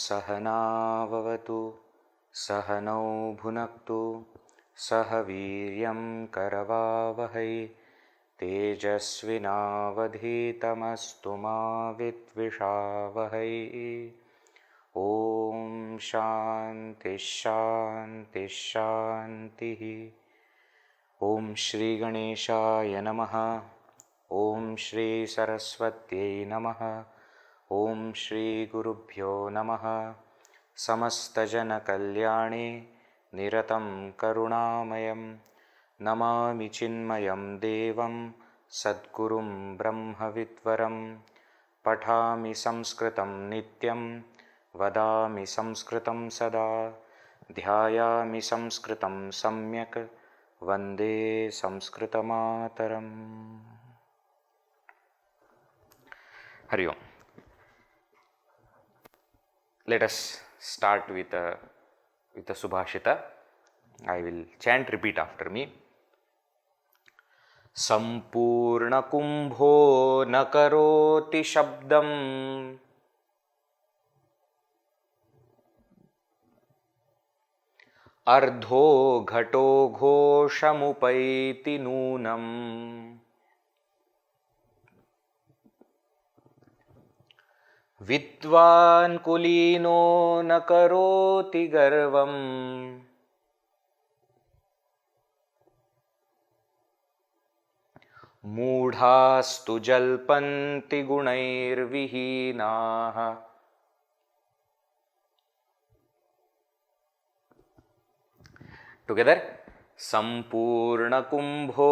सहना भवतु सहनौ भुनक्तु सह वीर्यं करवावहै तेजस्विनावधीतमस्तु मा विद्विषावहै। ओम शांति शांति शांति। ओम श्री गणेशाय नमः। ओम श्री सरस्वत्यै नमः। ओम श्री गुरुभ्यो नमः। समस्तजनकल्याणे निरतं करुणामयं नमामि चिन्मयं देवं सद्गुरुं ब्रह्मविद्वरं। पठामि संस्कृतं नित्यं वदामि संस्कृतं सदा। ध्यायामि संस्कृतं सम्यक् वन्दे संस्कृतमातरम्। हरि ओम। Let us start with a subhashita. I will chant, repeat after me. Sampurna kumbho na karoti shabdam ardho ghato ghoshamupaiti noonam विद्वान् कुलीनो न करोति गर्वम् मूढास्तु जल्पन्ति गुणैर्विहीनाः। टुगेदर संपूर्ण कुंभो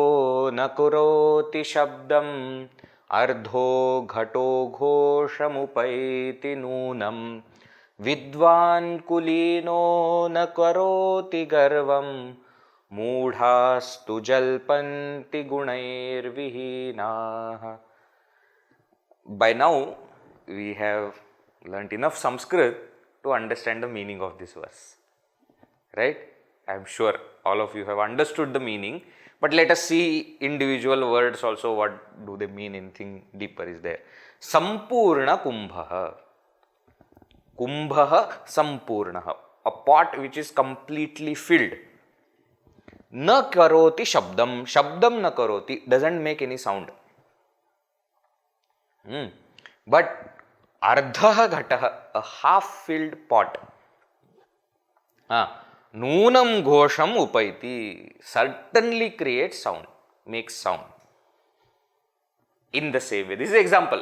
न करोति शब्दम् अर्धो घटो घोषमुपैति नूनं विद्वान् कुलीनो न करोति गर्वम् मूढास्तु जल्पन्ति गुणैर्विहीनाः। By now we have learnt enough Sanskrit to understand the meaning of this verse, right? I am sure all of you have understood the meaning. But let us see individual words also, what do they mean, anything deeper is there. Sampurna kumbha. Kumbha sampurna. A pot which is completely filled. Na karoti shabdam. Shabdam na karoti doesn't make any sound. But ardha ghataha, a half filled pot. Noonam ghosham upaiti, certainly creates sound, makes sound. In the same way, this is an example.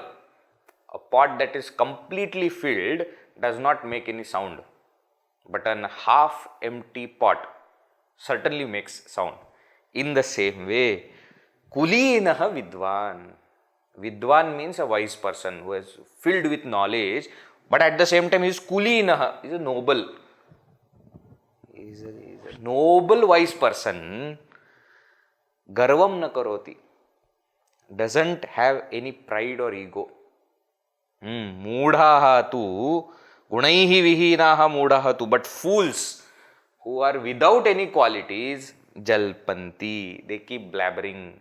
A pot that is completely filled does not make any sound, but a half empty pot certainly makes sound. In the same way, kulinaha vidwan. Vidwan means a wise person who is filled with knowledge, but at the same time he is kulinaha, is a noble. Is a noble wise person. Garvam na karoti, doesn't have any pride or ego. Moodhaha tu gunaihi vihinaha moodhaha tu, but fools who are without any qualities, jalpanti, they keep blabbering.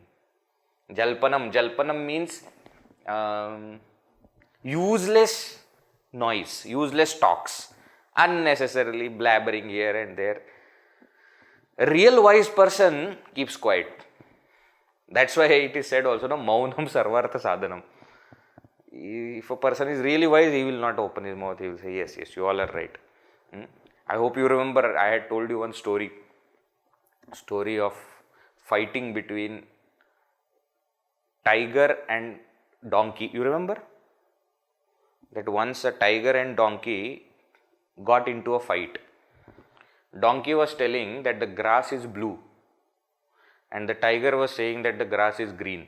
Jalpanam means useless noise, useless talks, unnecessarily blabbering here and there. A real wise person keeps quiet. That's why it is said also, no, maunam sarvartha sadhanam. If a person is really wise, he will not open his mouth, he will say, yes, you all are right. I hope you remember, I had told you one story of fighting between tiger and donkey. You remember? That once a tiger and donkey got into a fight. Donkey was telling that the grass is blue and the tiger was saying that the grass is green,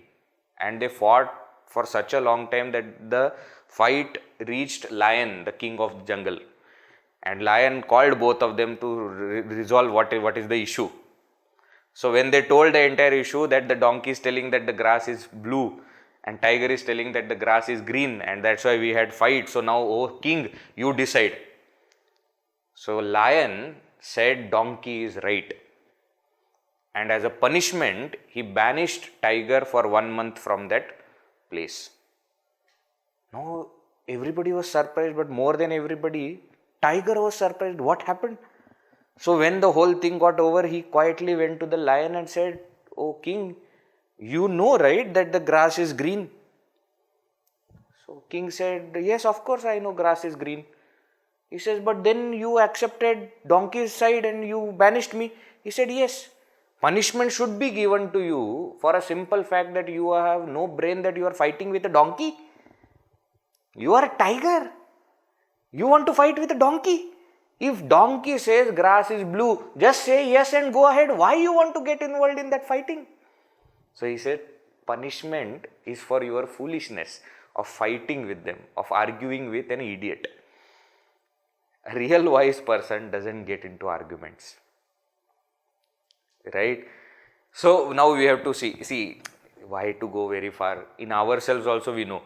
and they fought for such a long time that the fight reached lion, the king of the jungle, and lion called both of them to resolve what is the issue. So when they told the entire issue, that the donkey is telling that the grass is blue and tiger is telling that the grass is green, and that's why we had fight. So now, oh king, you decide. So lion said donkey is right, and as a punishment he banished tiger for 1 month from that place. Now everybody was surprised, but more than everybody, tiger was surprised. What happened? So when the whole thing got over, he quietly went to the lion and said, "Oh king, you know, right, that the grass is green?" So king said, "Yes, of course I know grass is green." He says, "But then you accepted donkey's side and you banished me." He said, "Yes, punishment should be given to you for a simple fact that you have no brain, that you are fighting with a donkey. You are a tiger. You want to fight with a donkey. If donkey says grass is blue, just say yes and go ahead. Why you want to get involved in that fighting?" So he said, punishment is for your foolishness of fighting with them, of arguing with an idiot. A real wise person doesn't get into arguments. Right? So now we have to see why to go very far. In ourselves also we know.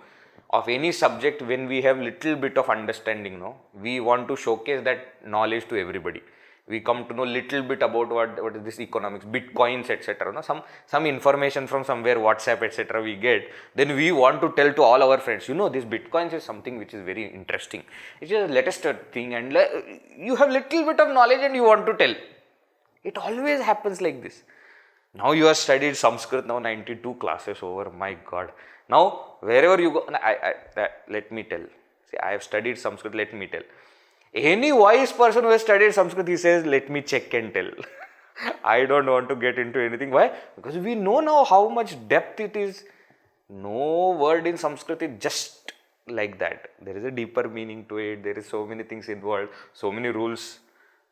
Of any subject, when we have little bit of understanding, we want to showcase that knowledge to everybody. We come to know little bit about what is this economics, bitcoins, etc. Some information from somewhere, WhatsApp, etc. we get. Then we want to tell to all our friends, this bitcoins is something which is very interesting. It's just the latest thing, and you have little bit of knowledge and you want to tell. It always happens like this. Now you have studied Sanskrit, now 92 classes over, my God. Now wherever you go, let me tell. See, I have studied Sanskrit, let me tell. Any wise person who has studied Sanskrit, he says, let me check and tell. I don't want to get into anything. Why? Because we know now how much depth it is. No word in Sanskrit is just like that. There is a deeper meaning to it. There is so many things involved, so many rules.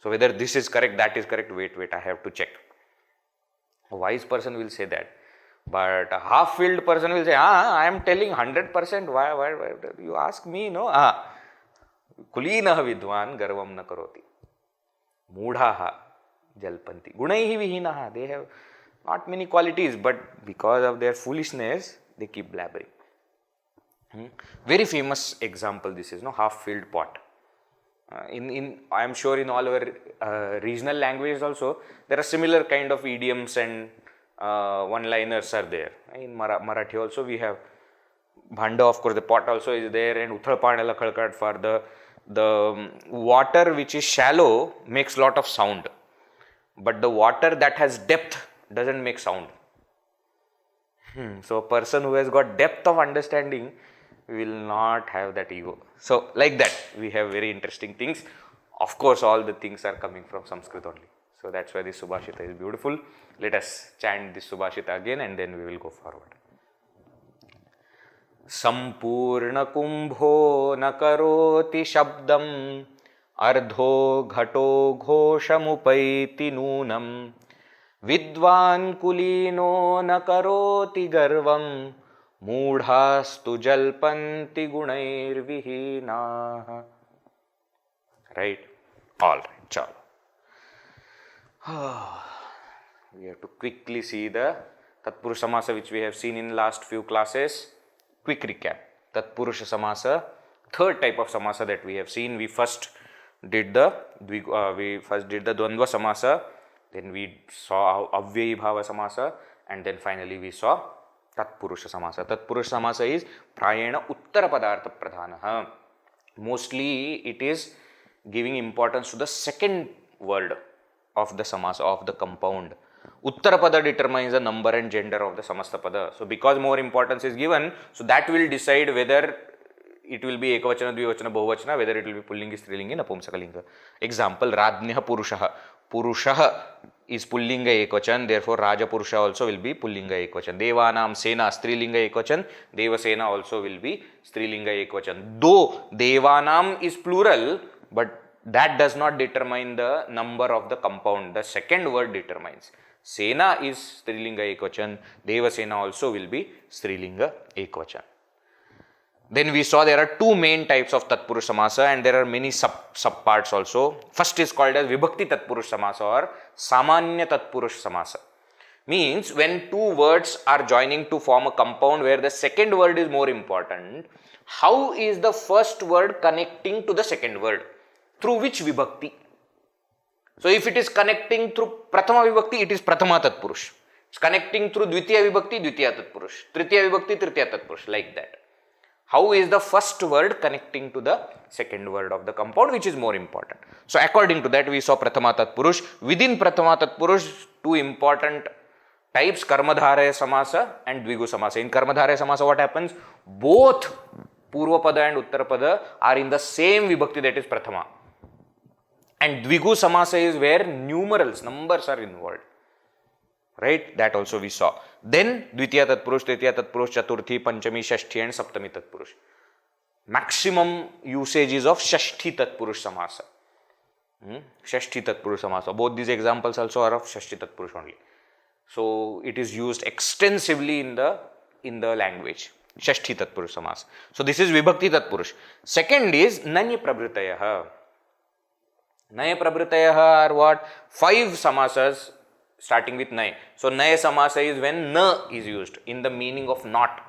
So whether this is correct, that is correct, wait, I have to check. A wise person will say that. But a half-filled person will say, I am telling 100%. Why? You ask me, no? Kulinaha vidvan garvam na karoti. Moodhaha jalpanti. Gunaihi vihinaha. They have not many qualities, but because of their foolishness, they keep blabbering. Very famous example this is, half-filled pot. I am sure in all our regional languages also, there are similar kind of idioms and one-liners are there. In Marathi also we have Bhanda, of course, the pot also is there, and Uthal Panela Khalkat, for the water which is shallow makes lot of sound, but the water that has depth doesn't make sound. So a person who has got depth of understanding will not have that ego. So like that, we have very interesting things. Of course, all the things are coming from Sanskrit only. So that's why this subhashita is beautiful. Let us chant this subhashita again and then we will go forward. Sampurna kumbho nakaroti shabdam ardho ghato ghoshamupaiti noonam vidvan kulino nakaroti garvam moodhastu jalpanti gunair vihinaha. Right? All right. Chalo. We have to quickly see the Tatpurusha-samaasa which we have seen in last few classes. Quick recap. Tatpurusha-samaasa, third type of samasa that we have seen. We first did the Dvandva-samasa, then we saw Avyayibhava-samasa, and then finally we saw Tatpurusha-samasa. Tatpurusha-samasa is prayena uttara padartha pradhanaha. Mostly it is giving importance to the second word of the samasa, of the compound. Uttara pada determines the number and gender of the samasta pada. So because more importance is given, so that will decide whether it will be ekavachana, dvivachana, bahuvachana, whether it will be pullingi, strilingi, napumsakalinga. Example, Radnyaha Purushaha. Purushaha is pullinga ekvachan, therefore Raja Purusha also will be pullinga ekvachan. Devanam Sena strilinga ekvachan, Devasena also will be strilinga ekvachan. Though Devanam is plural, but that does not determine the number of the compound. The second word determines. Sena is Strilinga Ekvachan, Devasena also will be Strilinga Ekvachan. Then we saw there are two main types of Tatpurusha-samasa and there are many subparts also. First is called as Vibhakti Tatpurusha-samasa or Samanya Tatpurusha-samasa. Means when two words are joining to form a compound where the second word is more important, how is the first word connecting to the second word? Through which Vibhakti? So if it is connecting through Prathama Vibhakti, it is Prathama Tatpurush. It's connecting through Dvitiya Vibhakti, Dvitiya Tatpurush. Tritiya Vibhakti, Tritiya Tatpurush, like that. How is the first word connecting to the second word of the compound, which is more important? So according to that, we saw Prathama Tatpurush. Within Prathama Tatpurush, two important types, Karmadharaya Samasa and Dvigu Samasa. In Karmadharaya Samasa, what happens? Both Purvapada and Uttarapada are in the same Vibhakti, that is Prathama. And Dvigu Samasa is where numerals, numbers are involved. Right? That also we saw. Then Dvitiya Tatpurush, Tritiya Tatpurush, Chaturthi, Panchami, Shashti and Saptami Tatpurush. Maximum usages of Shashti Tatpurush Samasa. Shashti Tatpurush Samasa. Both these examples also are of Shashti Tatpurush only. So it is used extensively in the language. Shashti Tatpurush Samasa. So this is Vibhakti Tatpurush. Second is Nanya Prabhritayaha. Naya Prabhritayaha are what? 5 samasas starting with Naya. So Naya Samasa is when Na is used in the meaning of not,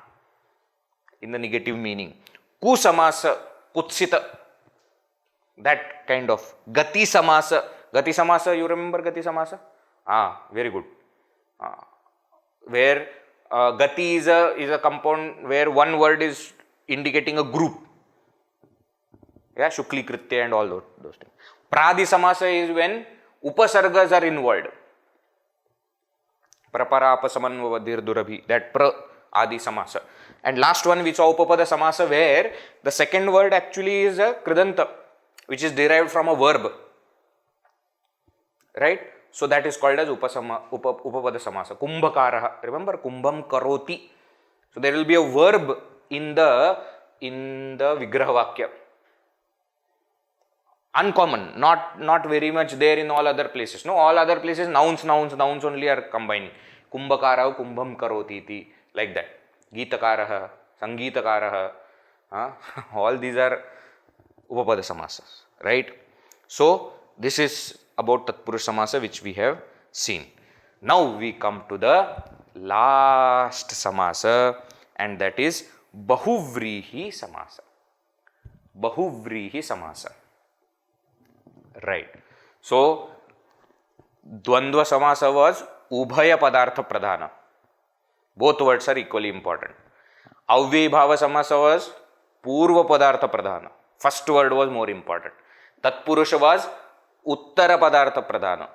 in the negative meaning. Ku Samasa, Kutsita, that kind of. Gati Samasa. Gati Samasa, you remember Gati Samasa? Very good. Where Gati is a compound where one word is indicating a group. Yeah, Shukli Kritya and all those things. Pradi Samasa is when Upasargas are involved. Prapara Apasamanvavadir Durabhi, that pra adi samasa. And last one we saw Upapada Samasa where the second word actually is a Kridanta, which is derived from a verb. Right? So that is called as Upapada Samasa. Kumbhakaraha. Remember Kumbham Karoti. So there will be a verb in the Vigraha Vakya. Uncommon, not very much there in all other places. No, all other places nouns only are combining. Kumbhakaraha, Kumbham Karoti iti, like that. Geetakaraha, Sangeetakaraha, all these are Upapada Samasas, right? So this is about Tatpurusha Samasa which we have seen. Now we come to the last Samasa and that is Bahuvrihi-samaasa. Bahuvrihi-samaasa. Right. So, Dvandva Samasa was Ubhaya Padartha Pradhana. Both words are equally important. Avyayabhava Samasa was Purva Padartha Pradhana. First word was more important. Tatpurusha was Uttara Padartha Pradhana.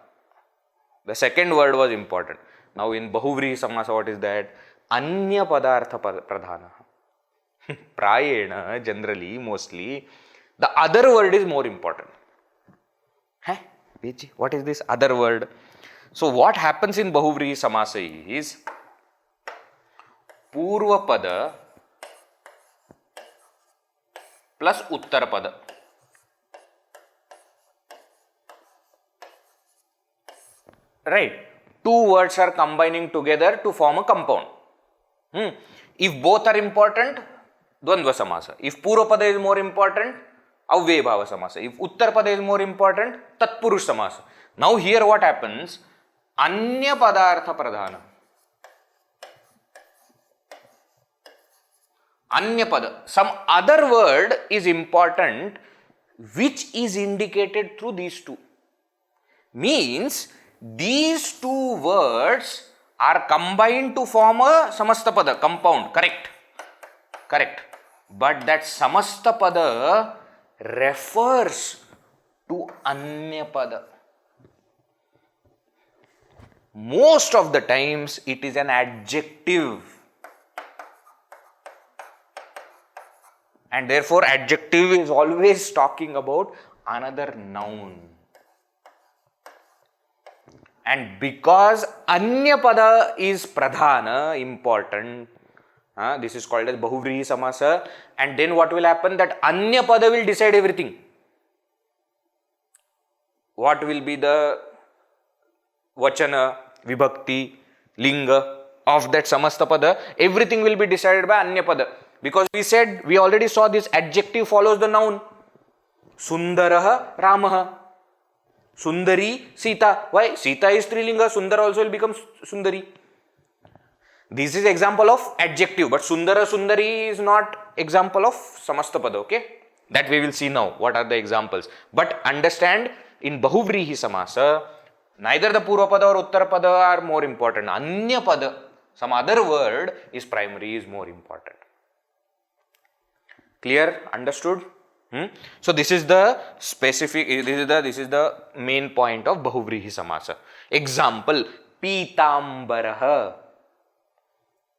The second word was important. Now in Bahuvrihi-samaasa, what is that? Anya Padartha Pradhana. Prayena, generally, mostly, the other word is more important. What is this other word? So what happens in Bahuvrihi-samaasa is Purva Pada plus Uttara Pada. Right. Two words are combining together to form a compound. If both are important, Dvandva Samasa. If Purva Pada is more important, Avyayabhava Samasa. If Uttara Pada is more important, Tatpurusha Samasa. Now here what happens? Anya Padartha Pradhana. Anya Pada. Some other word is important which is indicated through these two. Means these two words are combined to form a Samasta Pada, compound. Correct. Correct. But that Samasta Pada refers to Anya Pada. Most of the times it is an adjective. And therefore adjective is always talking about another noun. And because Anya Pada is Pradhana, important, this is called as Bahuvrihi-samaasa, and then what will happen? That Anya Pada will decide everything. what will be the vachana, vibhakti, linga of that samasta pada? Everything will be decided by anya pada. Because we already saw this adjective follows the noun. Sundaraha Ramaha. Sundari Sita. Why? Sita is Strilinga. Sundara also will become Sundari. This is example of adjective, but Sundara Sundari is not example of Samastapada, okay? That we will see now. What are the examples? But understand, in Bahuvrihi-samaasa, neither the Purvapada or Uttarapada are more important. Anya pada, some other word is primary, is more important. Clear? Understood? So this is the specific, this is the main point of Bahuvrihi-samaasa. Example, Pitambaraha.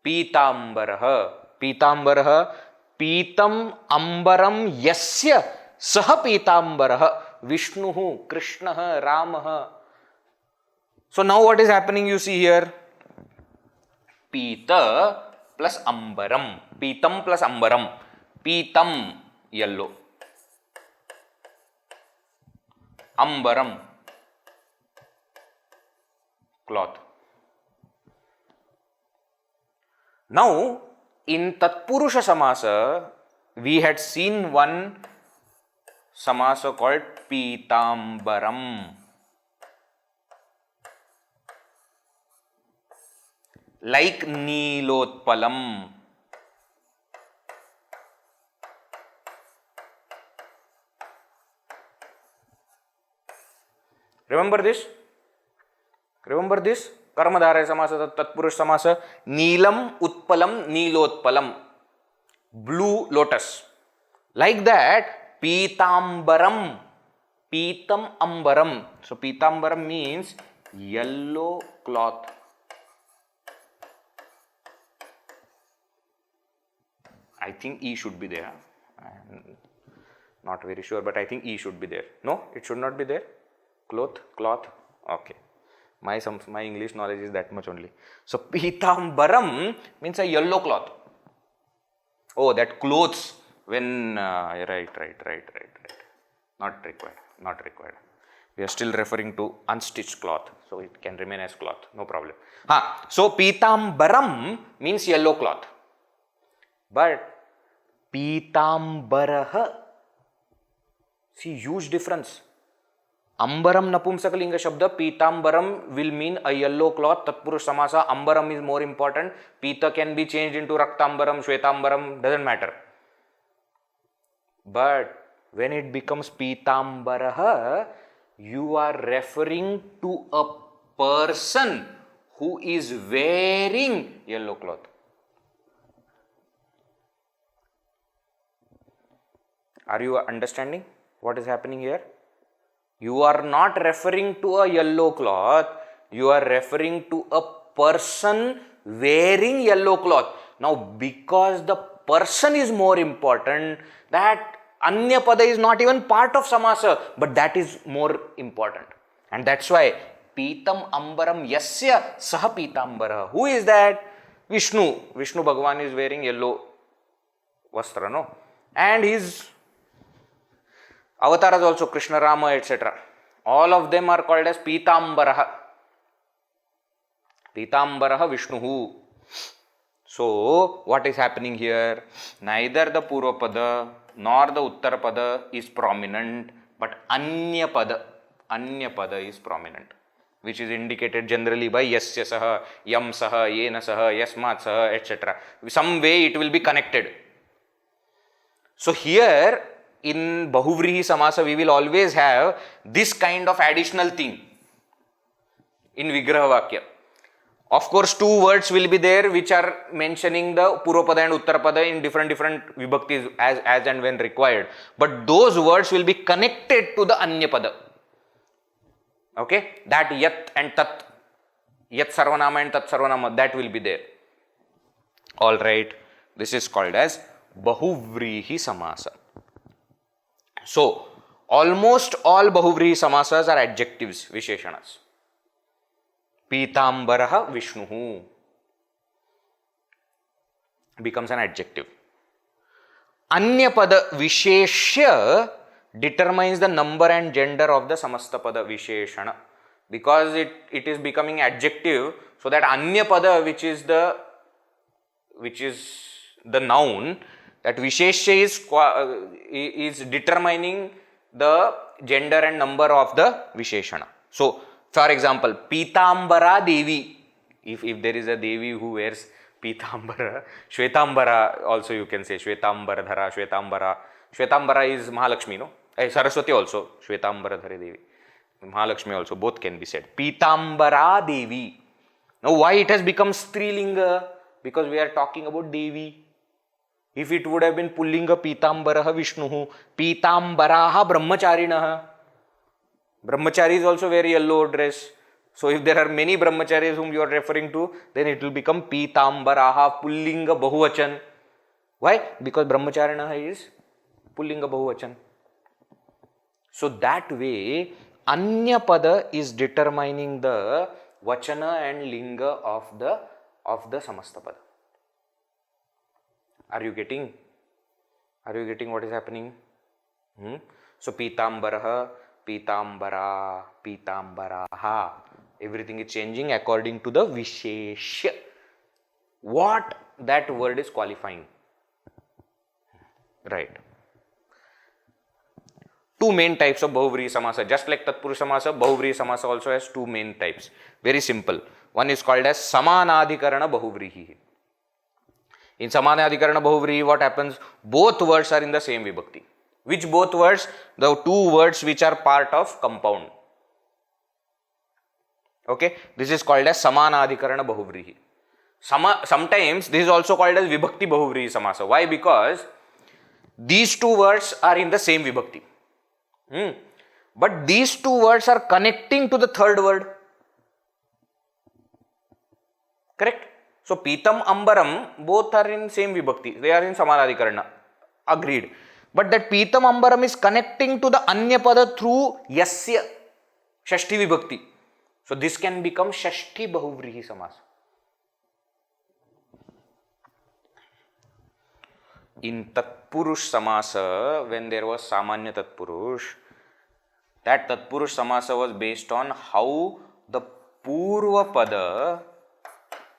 Pitambaraha. Pitambaraha. Pitam ambaram yasya saha pitambaraha. Vishnuhu, Krishnaha, Ramaha. So now what is happening, you see here? Pita plus ambaram. Pitam plus ambaram. Pitam, yellow. Ambaram, cloth. Now, in Tatpurusha-samasa, we had seen one samasa called Pitambaram. Like Nilotpalam. Remember this? Remember this? Karmadharaya samasa, Tatpurusha samasa. Neelam, Utpalam, Nilotpalam. Blue lotus. Like that, Pitambaram. Pitam ambaram. So, Pitambaram means yellow cloth. I think E should be there. I'm not very sure, but I think E should be there. No, it should not be there. Cloth. Okay. My English knowledge is that much only. So, Pitambaram means a yellow cloth. Oh, that clothes when, right. Not required. We are still referring to unstitched cloth. So, it can remain as cloth. No problem. So, Pitambaram means yellow cloth. But, Pitambaraha, see, huge difference. Ambaram napumsakalinga shabda, Pitambaram will mean a yellow cloth. Tatpurusha-samasa, Ambaram is more important. Pita can be changed into Raktambaram, Shvetambaram, doesn't matter. But when it becomes Pitambaraha, you are referring to a person who is wearing yellow cloth. Are you understanding what is happening here? You are not referring to a yellow cloth, you are referring to a person wearing yellow cloth. Now, because the person is more important, that Anya Pada is not even part of samasa, but that is more important. And that's why Pitam Ambaram Yasya Saha Pitambara. Who is that? Vishnu. Vishnu Bhagavan is wearing yellow vastra, no? And his avatars also, Krishna, Rama, etc. All of them are called as Pitambaraha. Pitambaraha Vishnuhu. So, what is happening here? Neither the Purvapada nor the Uttarapada is prominent, but Anyapada is prominent, which is indicated generally by Yasya Saha, Yam Saha, Yena Saha, Yasmat Saha, etc. Some way it will be connected. So, here in Bahuvrihi-samaasa, we will always have this kind of additional thing in Vigraha Vakya. Of course, two words will be there which are mentioning the Purvapada and Uttarapada in different vibhaktis as and when required. But those words will be connected to the Anyapada. Okay? That Yat and Tat, Yat Sarvanama and Tat Sarvanama, that will be there. Alright. This is called as Bahuvrihi-samaasa. So, almost all Bahuvrihi-samasas are adjectives, Visheshanas. Pitambaraha Vishnuhu becomes an adjective. Anyapada Visheshya determines the number and gender of the samastapada visheshana. Because it is becoming adjective, so that anya pada, which is the noun, that vishesha is determining the gender and number of the visheshana. So, for example, Pitambara Devi. If there is a Devi who wears Pitambara, Shvetambara also you can say, Shvetambara Dhara, Shvetambara. Shvetambara is Mahalakshmi, no? Saraswati also, Shvetambara Dhare Devi. Mahalakshmi also, both can be said. Pitambara Devi. Now, why it has become Strilinga? Because we are talking about Devi. If it would have been Pullinga, Pitambaraha Vishnuhu, Pitambaraha Brahmacharinaha. Brahmachari is also wear yellow dress. So, if there are many brahmacharis whom you are referring to, then it will become Pitambaraha Pullinga Bahuvachan. Why? Because Brahmacharinaha is Pullinga Bahuvachan. So, that way, Anya Pada is determining the Vachana and Linga of the Samastapada. Are you getting what is happening? So, Pitambaraha, Pitambara, Pitambaraha. Everything is changing according to the Vishesha. What that word is qualifying. Right. Two main types of Bahuvrihi-samaasa. Just like Tatpurusha-samaasa, Bahuvrihi-samaasa also has two main types. Very simple. One is called as Samanadhikarana Bahuvrihi. In Samanadhikarana Bahuvrihi, what happens? Both words are in the same vibhakti. Which both words? The two words which are part of compound. Okay, this is called as Samanadhikarana Bahuvrihi. Sometimes this is also called as Vibhakti Bahuvrihi-samaasa. Why? Because these two words are in the same vibhakti. But these two words are connecting to the third word. Correct? So, Pitam, Ambaram, both are in same vibhakti. They are in Samanadhikarana. Agreed. But that Pitam, Ambaram is connecting to the Anya Pada through Yasya, Shashti vibhakti. So, this can become Shashti Bahuvrihi-samaasa. In Tatpurusha-samaasa, when there was Samanya Tatpurush, that Tatpurusha-samaasa was based on how the Purva Pada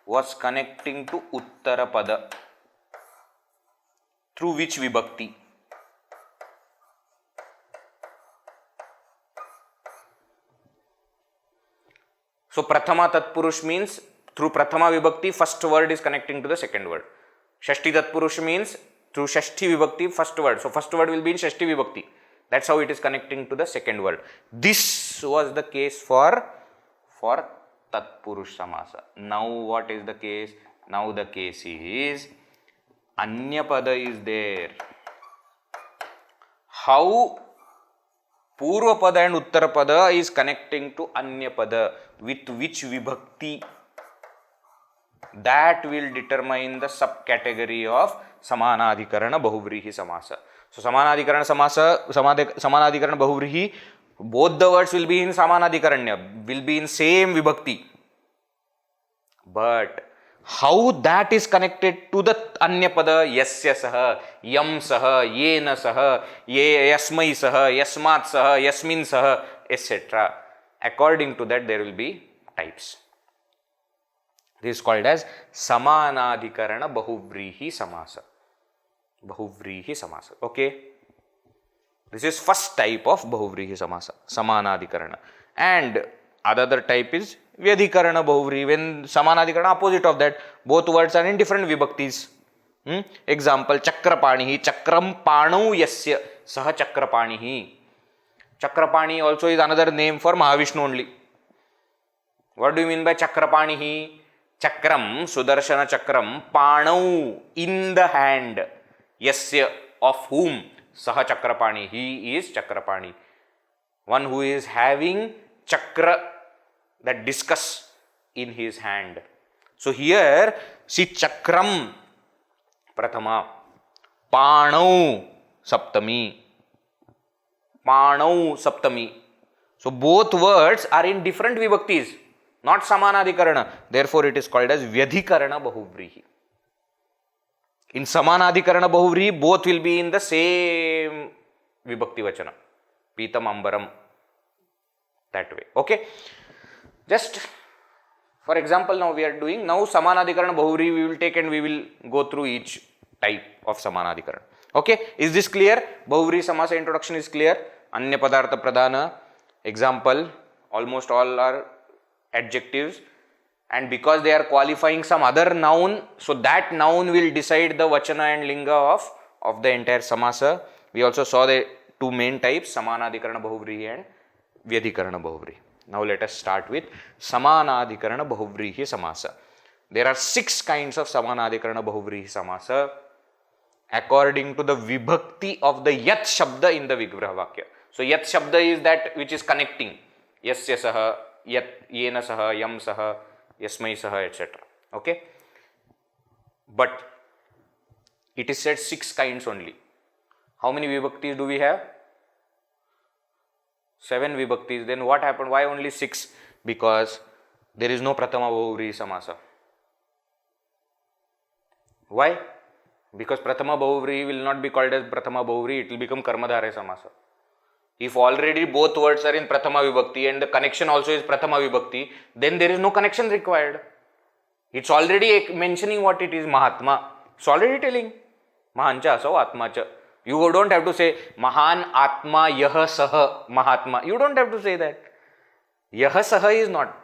was connecting to Uttara Pada. Through which vibhakti? So, Prathama Tatpurush means through Prathama Vibhakti, first word is connecting to the second word. Shashti Tatpurush means through Shashti Vibhakti, first word. So, first word will be in Shashti Vibhakti. That's how it is connecting to the second word. This was the case for Tatpurusha-samaasa. Now, what is the case? Now, the case is Anya Pada is there. How Purva Pada and Uttara Pada is connecting to Anya Pada, with which vibhakti? That will determine the subcategory of Samanadhikarana Bahuvrihi-samaasa. So, Samanadhikarana Bahuvrihi, both the words will be in Samanadhikaranya, will be in same vibhakti. But how that is connected to the Anya Pada? Yasya saha, yam saha, yena saha, yasmai saha, yasmat saha, yasmin saha, etc. According to that, there will be types. This is called as Samanadhikarana Bahuvrihi-samaasa. Bahuvrihi-samaasa. Okay. This is first type of Bahuvrihi-samaasa, Samanadhikarana. And another type is Vyadhikarana Bahuvrihi, when Samanadhikarana, opposite of that, both words are in different vibhaktis. Example, Chakrapanihi, Chakram Panau Yasya, Saha Chakrapanihi. Chakrapani also is another name for Mahavishnu only. What do you mean by Chakrapanihi? Chakram, Sudarshana Chakram, Panau, in the hand. Yasya, of whom? Saha Chakrapani, he is Chakrapani. One who is having Chakra, that discus, in his hand. So, here, see Chakram, Prathama, Panau, Saptami. Panau, Saptami. So, both words are in different vibhaktis, not Samanadhikarana. Therefore, it is called as Vyadhikarana Bahuvrihi. In Samanadhikarana Bahuvrihi, both will be in the same vibhakti vachana. Pitam ambaram. That way. Okay. Just for example, now we are doing now Samanadhikarana Bahuvrihi we will take and we will go through each type of Samanadhikarana. Okay. Is this clear? Bahuvrihi-samaasa introduction is clear. Anya padartha pradhana. Example. Almost all are adjectives. And because they are qualifying some other noun, so that noun will decide the vachana and linga of the entire samasa. We also saw the two main types, Samanadhikarana Bahuvrihi and Vyadhikarana Bahuvrihi. Now let us start with Samanadhikarana Bahuvrihi-samaasa. There are 6 kinds of Samanadhikarana Bahuvrihi-samaasa according to the vibhakti of the Yat Shabda in the Vigraha Vakya. So Yat Shabda is that which is connecting. Yasya saha, Yat Yena saha, Yam saha, Yasmai saha, etc. Okay. But it is said 6 kinds only. How many vibhaktis do we have? 7 vibhaktis. Then what happened? Why only 6? Because there is no Prathama Bahuvrihi-samaasa. Why? Because Prathama Bahuvrihi will not be called as Prathama Bahuvrihi, it will become Karmadhara-samasa. If already both words are in Prathama Vibhakti and the connection also is Prathama Vibhakti, then there is no connection required. It's already mentioning what it is, Mahatma. It's already telling. Mahancha asau Atmacha. You don't have to say Mahan Atma Yaha Saha Mahatma. You don't have to say that. Yaha Saha is not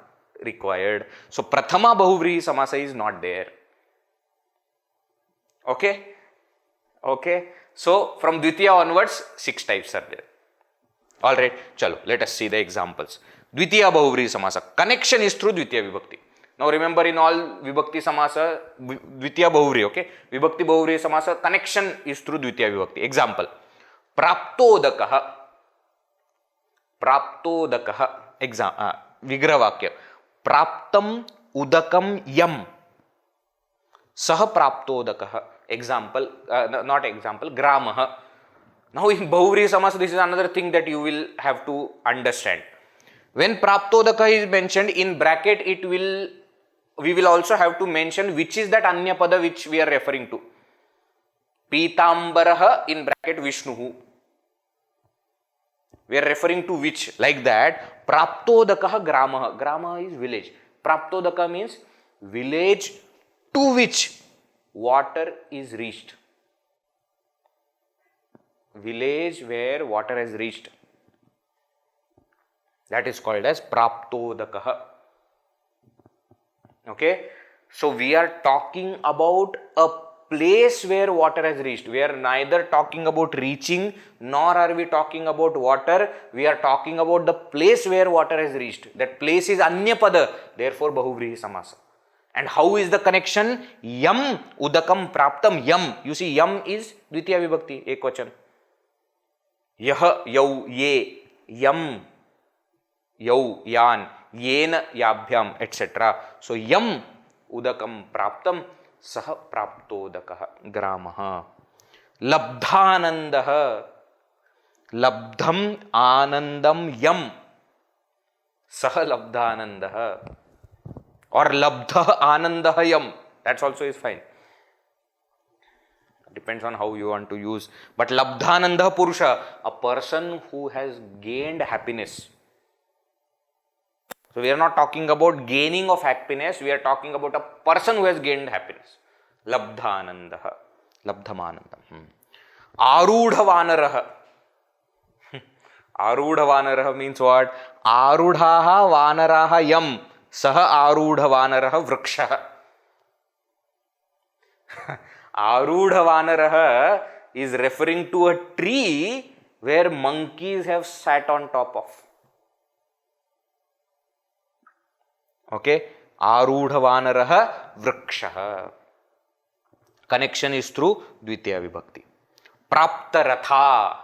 required. So Prathama Bahuvrihi-samaasa is not there. Okay? Okay. So from Dvitiya onwards, 6 types are there. Alright, chalo, let us see the examples. Dvitiya Bahuvrihi-samaasa. Connection is through Dvitiya Vibhakti. Now remember in all Vibhakti Samasa, Dvitiya Bahuvrihi, okay? Vibhakti Bahuvrihi-samaasa, connection is through Dvitiya Vibhakti. Example. Praptodakaha. Praptodakaha. Vigraha Vakya. Praptam udakam yam. Saha praptodakaha. Example, not example, gramaha. Now in Bahuvrihi-samaasa, this is another thing that you will have to understand. When praptodaka is mentioned in bracket, we will also have to mention which is that anya pada which we are referring to. Pitambaraha in bracket Vishnuhu. We are referring to which, like that. Praptodakaha gramaha. Gramaha is village. Praptodaka means village to which water is reached. Village where water has reached. That is called as Praptodakaha. Okay. So we are talking about a place where water has reached. We are neither talking about reaching nor are we talking about water. We are talking about the place where water has reached. That place is Anyapada. Therefore Bahuvrihi-samaasa. And how is the connection? Yam udakam praptam yam. You see, yam is Dvitiya Vibhakti, Ekvachan. Yaha, yau, ye, yam, yau, yan, yena, yabhyam, etc. So, yam, udakam, praptam, saha, praptodakaha, gramaha. Labdhanandaha, labdham, anandam, yam, saha, labdhanandaha. Or labdha, anandaha, yam. That's also is fine. Depends on how you want to use. But labdhananda purusha, a person who has gained happiness. So we are not talking about gaining of happiness, we are talking about a person who has gained happiness. Labdhanandaha, labdhamanandam. Arudha-vanaraha. Arudha-vanaraha means what? Arudhaha vanaraha yam, saha arudha-vanaraha vrikshaha. Arudha-vanaraha is referring to a tree where monkeys have sat on top of. Okay. Arudha-vanaraha vrikshaha. Connection is through Dvitiya Vibhakti. Prapta-ratha.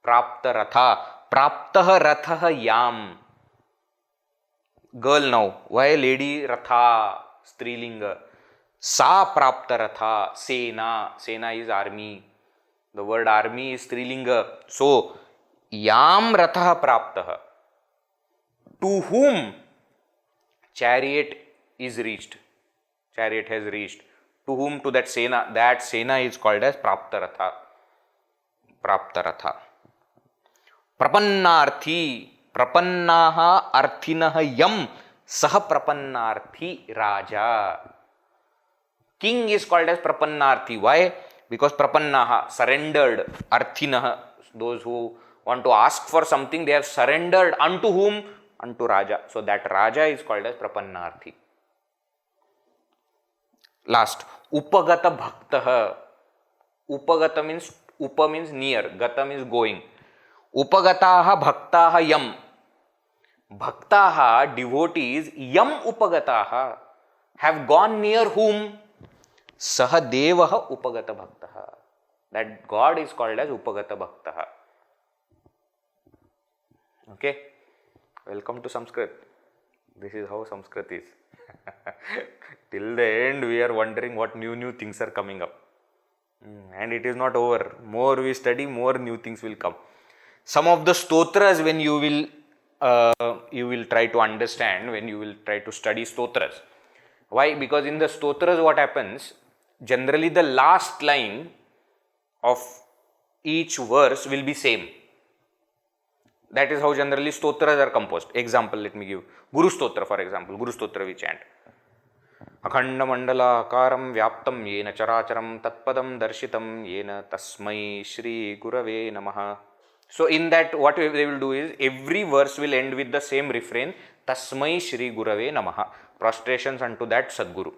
Prapta-ratha. Praptaha rathaha yam. Girl now. Why lady ratha? Strilinga. Sa prapta ratha, sena. Sena is army. The word army is strilinga. So, yam ratha praptaha. To whom chariot is reached. Chariot has reached. To whom? To that sena. That sena is called as prapta ratha. Prapta ratha. Prapannarthi, prapannaha arthinaha yam saha prapannarthi raja. King is called as Prapannarthi. Why? Because Prapannaha, surrendered, Arthinaha, those who want to ask for something, they have surrendered unto whom? Unto Raja. So that Raja is called as Prapannarthi. Last, Upagata Bhaktaha. Upagata means, Upa means near, Gata means going. Upagataha Bhaktaha Yam. Bhaktaha, devotees, Yam Upagataha, have gone near whom? Saha Devaha Upagata Bhaktaha. That God is called as Upagata Bhaktaha. Okay. Welcome to Sanskrit. This is how Sanskrit is. Till the end, we are wondering what new things are coming up. And it is not over. More we study, more new things will come. Some of the stotras, when you will try to understand, when you will try to study stotras. Why? Because in the stotras, what happens? Generally, the last line of each verse will be same. That is how generally stotras are composed. Example, let me give. Guru Stotra, for example. Guru Stotra we chant. Akhanda mandala akaram vyaptam yena characharam tatpadam darshitam yena tasmai shri gurave namaha. So in that, what they will do is, every verse will end with the same refrain, tasmai shri gurave namaha. Prostrations unto that Sadguru.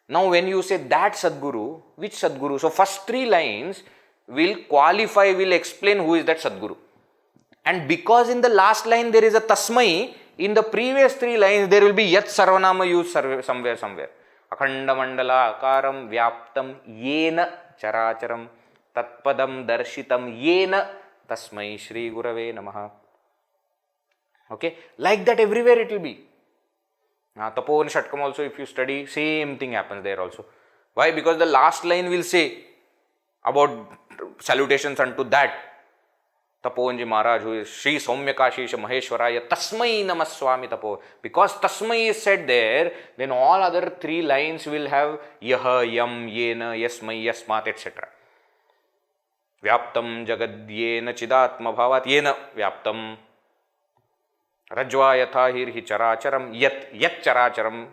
Now when you say that Sadguru, which Sadguru? So first three lines will qualify, will explain who is that Sadguru. And because in the last line there is a Tasmai, in the previous three lines there will be Yat Sarvanama used somewhere. Akhanda Mandala Akaram Vyaptam Yena Characharam Tatpadam Darshitam Yena Tasmai Shri Gurave Namaha. Okay, like that everywhere it will be. Tapovan Shatkam also, if you study, same thing happens there also. Why? Because the last line will say about salutations unto that Tapovanji Maharaj, who is Sri Saumyakashisha Maheshwaraya Tasmai Namaswami Tapo. Because Tasmai is said there, then all other three lines will have Yaha, Yam, Yena, Yasmai, Yasmat, etc. Vyaptam Jagadyena Chidatma Bhavat Yena Vyaptam Rajva Yatha Hirhi Characharam Yat Characharam.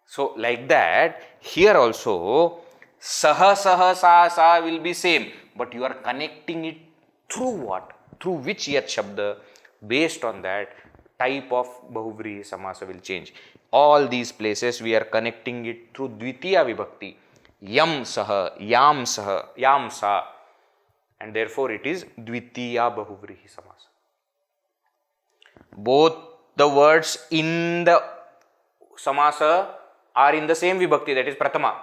So like that, here also Saha Saha Sa Sa will be same, but you are connecting it through what? Through which Yat Shabda? Based on that, type of Bahuvrihi-samaasa will change. All these places we are connecting it through Dvitiya Vibhakti. Yam Saha, Yam Saha, Yam Sa. And therefore it is Dvitiya Bahuvrihi-samaasa. Both the words in the samasa are in the same vibhakti, that is Pratama.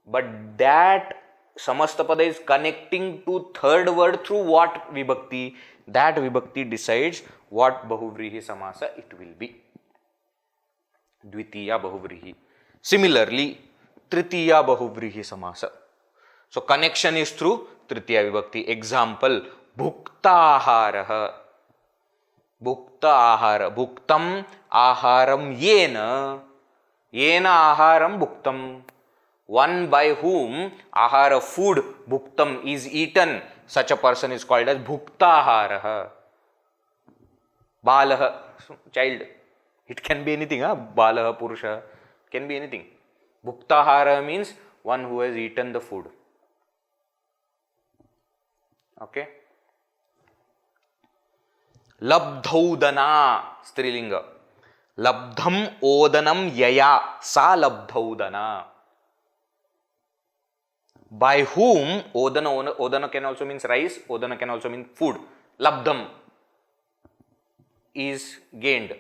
But that Samastapada is connecting to third word through what vibhakti? That vibhakti decides what Bahuvrihi-samaasa it will be. Dvitiya Bahuvrihi. Similarly, Tritiya Bahuvrihi-samaasa. So connection is through Tritiya vibhakti. Example, Bhuktaharaha. Bhukta ahara. Bhuktam aharam yena. Yena aharam bhuktam. One by whom ahara, food, bhuktam, is eaten. Such a person is called as bhuktaharaha. Balaha, child. It can be anything. Balaha, purusha. Can be anything. Bhuktahara means one who has eaten the food. Okay. Labdhaudana, Strilinga. Labdham odanam yaya, sa labdhaudana. By whom, odana can also mean rice, odana can also mean food. Labdham is gained.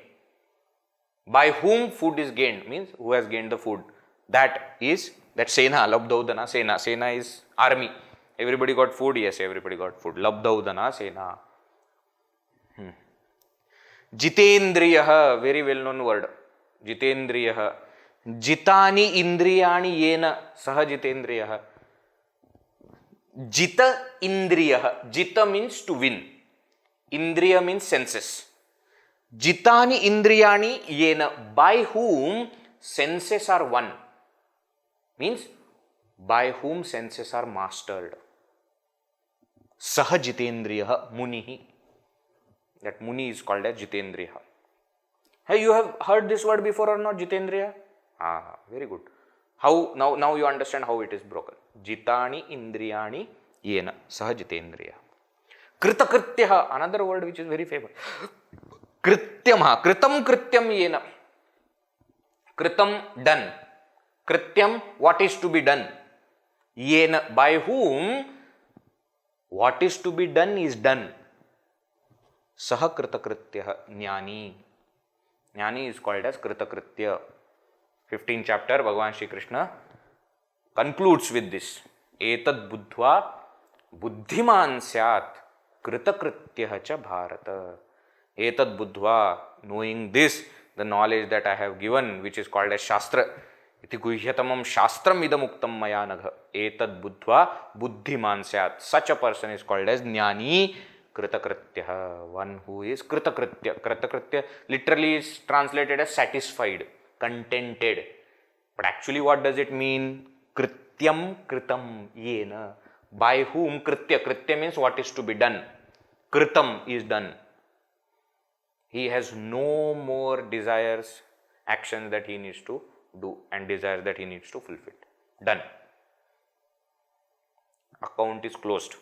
By whom food is gained, means who has gained the food. That is, that Sena, Labdhaudana, Sena. Sena is army. Everybody got food? Yes, everybody got food. Labdhaudana, Sena. Jitendriyaha, very well known word. Jitendriyaha. Jitani indriyani yena, saha jitendriyaha. Jita indriyaha. Jita means to win. Indriya means senses. Jitani indriyani yena, by whom senses are won. Means by whom senses are mastered. Saha Jitendriya Munihi. That Muni is called as Jitendriya. Hey, you have heard this word before or not, Jitendriya? Very good. How now you understand how it is broken. Jitani Indriyani Yena Saha Jitendriya. Kritakritya, another word which is very famous. Krityam, Kritam Krityam Yena. Kritam, done. Krityam, what is to be done. Yena, by whom what is to be done is done. Saha Kritakritya Jnani. Jnani is called as Kritakritya. 15th chapter, Bhagavan Shri Krishna concludes with this. Etad buddhva buddhiman syat kritakritya cha bharata. Etad buddhva, knowing this, the knowledge that I have given, which is called as Shastra. Iti guhyatamam shastram idamuktam maya nagha. Etad buddhva buddhiman syat. Such a person is called as Jnani kritakritya. One who is kritakritya. Kritakritya literally is translated as satisfied, contented. But actually what does it mean? Krityam kritam yena. By whom kritya. Kritya means what is to be done. Kritam is done. He has no more desires, actions that he needs to do and desires that he needs to fulfill. Done. Account is closed.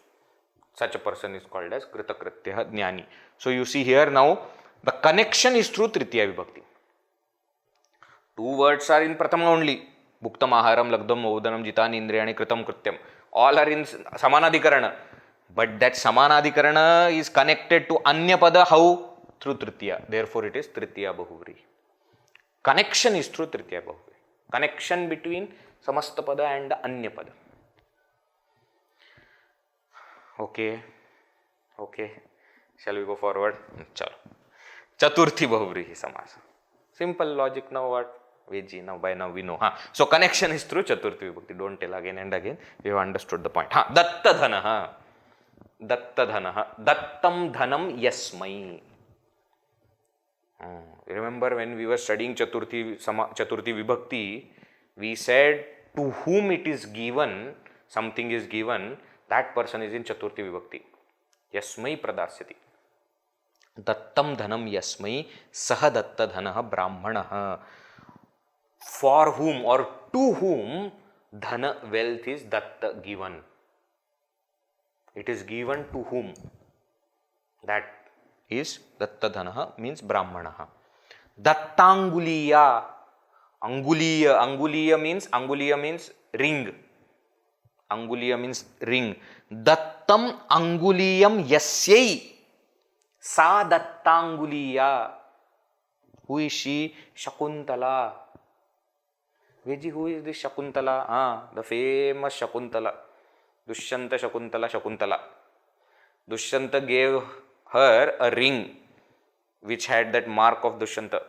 Such a person is called as Kritakritya Jnani. So you see here now, the connection is through Tritiya Vibhakti. Two words are in Prathama only. Bhuktam Aharam, Lagdam, Modanam, Jitani, Indriyani, Kritam, Krityam. All are in Samanadhikarana. But that Samanadhikarana is connected to Anyapada. How? Through Tritiya. Therefore it is Tritiya Bahuvrihi. Connection is through Tritiya Bahuvrihi. Connection between Samastapada and Anyapada. Okay. Shall we go forward? Chalo. Chaturthi Bahuvrihi-samaasa. Simple logic now what? Veji, now by now we know. So connection is through Chaturthi Vibhakti. Don't tell again and again. We have understood the point. Datta Dhanaha. Datta Dhanaha. Dattam Dhanam Yasmai. Remember when we were studying Chaturthi Vibhakti, we said to whom it is given, something is given, that person is in Chaturthi Vibhakti. Yasmai Pradasyati. Dattam Dhanam Yasmai Saha Datta Dhanaha Brahmanaha. For whom or to whom Dhana wealth is Datta given. It is given to whom? That is Datta Dhanaha means Brahmanaha. Dattanguliya. Anguliya means ring. Anguliya means ring. Dattam Anguliyam Yasyai. Sa Dattanguliya. Who is she? Shakuntala. Veji, who is this Shakuntala? The famous Shakuntala. Dushyanta Shakuntala. Dushyanta gave her a ring which had that mark of Dushyanta.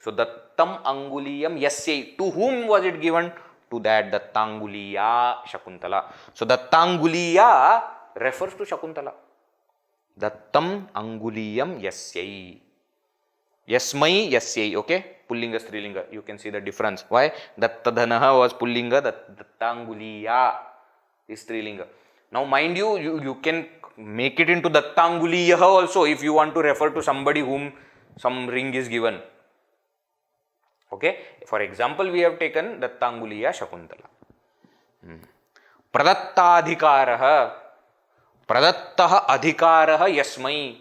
So Dattam Anguliyam Yasyai. To whom was it given? To that Dattanguliya Shakuntala. So Dattanguliya refers to Shakuntala. Dattam Anguliyam Yasyai. Yasmai Yasyai. Okay? Pullinga Strilinga. You can see the difference. Why? Datta Dhanaha was Pullinga. Dattanguliya is Strilinga. Now mind you, you can make it into Dattanguliya also if you want to refer to somebody whom some ring is given. Okay? For example, we have taken Dattanguliya Shakuntala. Pradattadhikaraha. Pradattaha adhikaraha yasmai.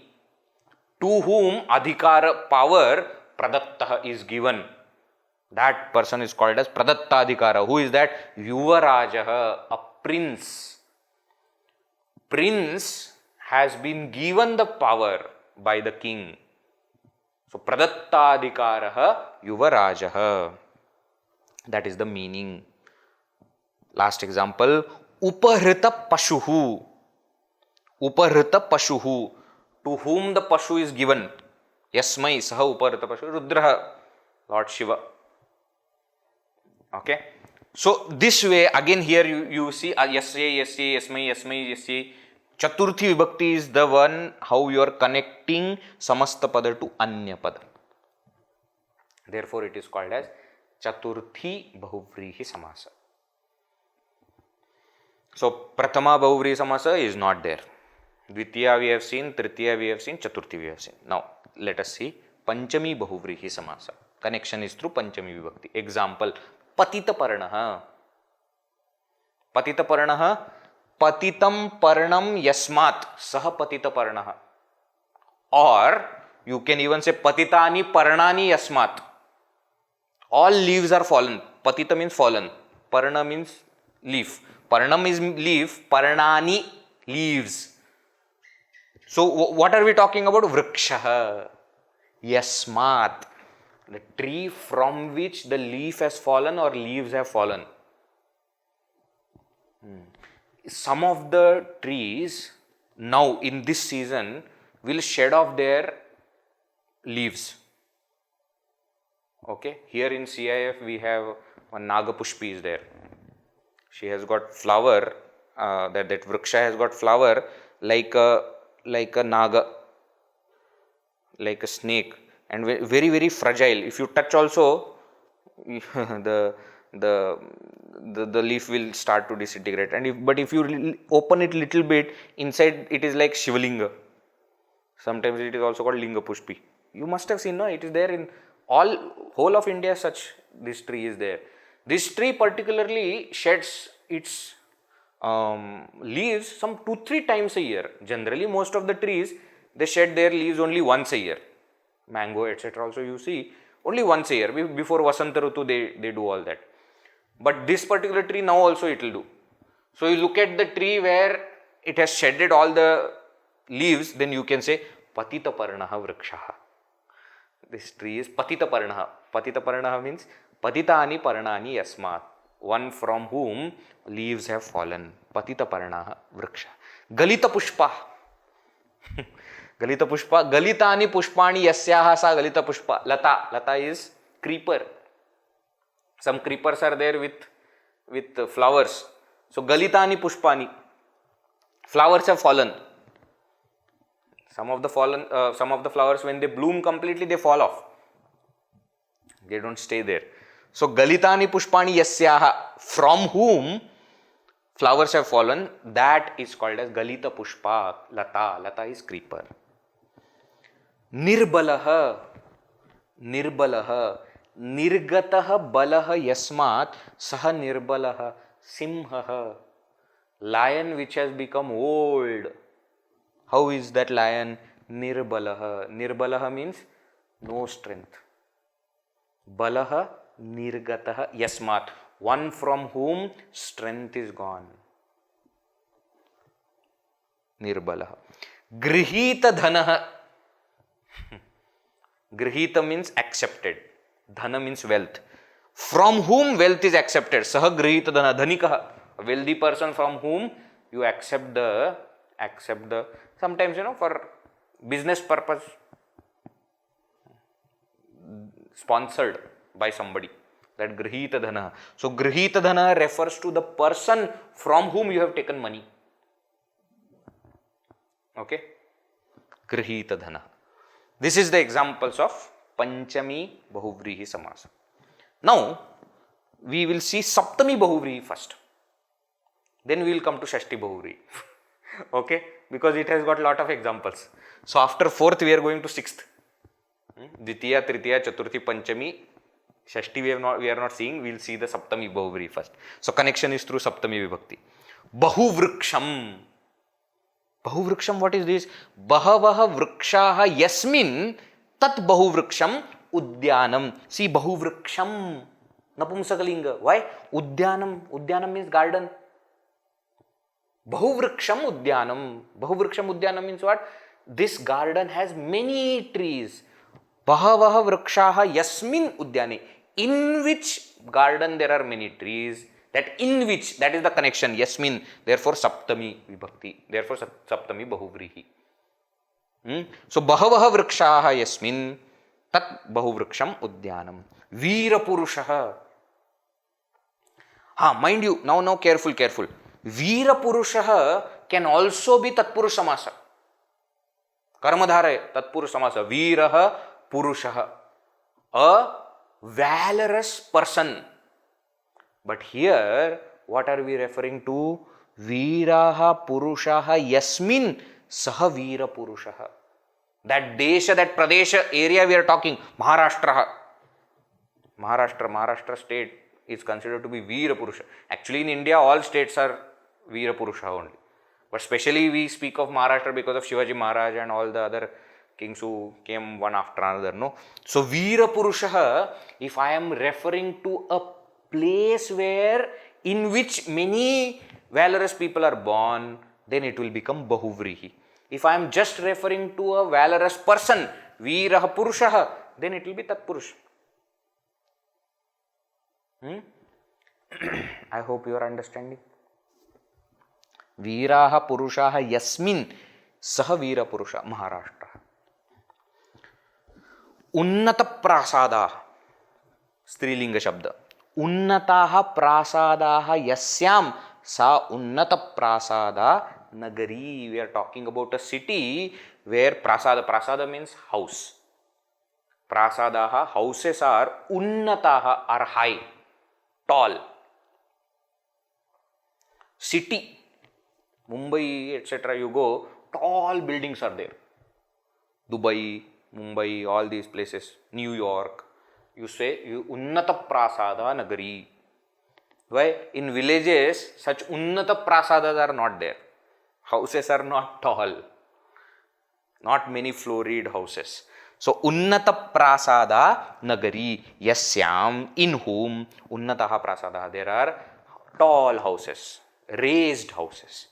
To whom adhikara power pradattaha is given. That person is called as Pradattadhikara. Who is that? Yuvarajaha, a prince. Prince has been given the power by the king. So Pradattadhikaraha Yuvarajaha. That is the meaning. Last example. Upahrita Pashuhu. Upahrita Pashuhu. To whom the Pashu is given. Yasmai Saha Upahrita Pashu. Rudraha, Lord Shiva. Okay. So this way again here you see Yasya, Yasmai. Chaturthi Vibhakti is the one how you are connecting Samasta Pada to Anya Pada. Therefore it is called as Chaturthi Bahuvrihi-samaasa. So Prathama Bahuvrihi-samaasa is not there. Dvitiya we have seen, Tritiya we have seen, Chaturthi we have seen. Now let us see Panchami Bahuvrihi-samaasa. Connection is through Panchami Vibhakti. Example, Patita Parnaha. Patita Parnaha, Patitam Parnam Yasmat Saha Patita Parnaha. Or you can even say Patitani Parnani Yasmat. All leaves are fallen. Patita means fallen. Parna means leaf. Parnam is leaf. Parnani, leaves. So what are we talking about? Vrikshaha. Yasmat. The tree from which the leaf has fallen or leaves have fallen. Some of the trees now in this season will shed off their leaves. Okay, here in CIF we have one Nagapushpi is there. She has got flower, that vriksha has got flower like a naga, like a snake, and very very fragile. If you touch also, the leaf will start to disintegrate. And if you open it little bit, inside it is like Shivalinga. Sometimes it is also called Linga Pushpi. You must have seen, no? It is there in whole of India. This tree is there. This tree particularly sheds its leaves some 2-3 times a year. Generally, most of the trees, they shed their leaves only once a year. Mango, etc. also you see only once a year. Before Vasanta Rutu, they do all that. But this particular tree now also it will do. So you look at the tree where it has shedded all the leaves, then you can say Patita Parnaha Vrikshaha. This tree is Patita Parnaha. Patita Parnaha means Patitani Parnani Yasmat. One from whom leaves have fallen. Patita Parnaha Vriksha. Galita Pushpa. Galita Pushpa. Galitani Pushpani Yasyaha Sa Galita Pushpa. Lata. Lata is creeper. Some creepers are there with flowers. So Galitani Pushpani. Flowers have fallen. Some of the flowers, when they bloom completely, they fall off. They don't stay there. So Galitani Pushpani Yasyaha, from whom flowers have fallen, that is called as Galita Pushpa. Lata. Lata is creeper. Nirbalaha. Nirbalaha. Nirgataha balaha yasmat saha nirbalaha. Simhaha. Lion which has become old. How is that lion? Nirbalaha. Nirbalaha means no strength. Balaha nirgataha yasmat. One from whom strength is gone. Nirbalaha. Grihita dhanaha. Grihita means accepted. Dhana means wealth. From whom wealth is accepted. Saha grihita dhana. Dhanikaha. A wealthy person from whom you accept the sometimes, for business purpose, sponsored by somebody, that grihita dhana. So grihita dhana refers to the person from whom you have taken money. Okay, grihita dhana. This is the examples of Panchami Bahuvrihi-samaasa. Now we will see Saptami Bahuvrihi first, then we will come to Shashti Bahuvrihi. Okay, because it has got lot of examples. So after 4th we are going to 6th. Dvitiya, Tritiya, Chaturthi, Panchami, Shashti we are not seeing. We will see the Saptami Bahuvrihi first. So connection is through Saptami Vibhakti. Bahuvriksham. Bahuvriksham, what is this? Bahavaha vrikshaha yasmin tat bahuvriksham udyanam. See, Bahuvriksham, Napumsakalinga. Why? Udyanam. Udyanam means garden. Bahuvriksam Udyanam. Bahuvriksam Udyanam means what? This garden has many trees. Bahavaha vrikshaha yasmin udyane. In which garden there are many trees. That in which, that is the connection. Yasmin. Therefore Saptami Vibhakti. Therefore Saptami Bahuvrihi. So Bahavaha vrikshaha yasmin tat bahuvriksham udyanam. Veera Purushaha. Mind you, now careful. Veera Purushaha can also be Tatpurusha-samaasa. Karmadharaya, Tatpurusha-samaasa. Veeraha Purushaha. A valorous person. But here, what are we referring to? Veeraha Purushaha Yasmin Saha Veera Purushaha. That Desha, that Pradesha area we are talking, Maharashtra state is considered to be Veera Purusha. Actually, in India, all states are Veera Purusha only. But specially, we speak of Maharashtra because of Shivaji Maharaj and all the other kings who came one after another. No, so Veera Purusha. If I am referring to a place where in which many valorous people are born, then it will become Bahuvrihi. If I am just referring to a valorous person, Veeraha Purushaha, then it will be Tatpurusha. I hope you are understanding. Veeraha Purushaha Yasmin Saha Veera Purusha, Maharashtra. Unnata Prasada, Strilinga Shabda. Unnataha Prasadaha Yasyam Sa Unnata Prasada Nagari. We are talking about a city where Prasada means house. Prasadaha, houses are Unnataha, are high, tall. City, Mumbai, etc. you go, tall buildings are there. Dubai, Mumbai, all these places, New York. You say Unnata Prasada Nagari. Why? In villages, such Unnata Prasadas are not there. Houses are not tall. Not many floored houses. So, Unnata Prasada Nagari Yasyam, in whom Unnataha Prasada, there are tall houses, raised houses.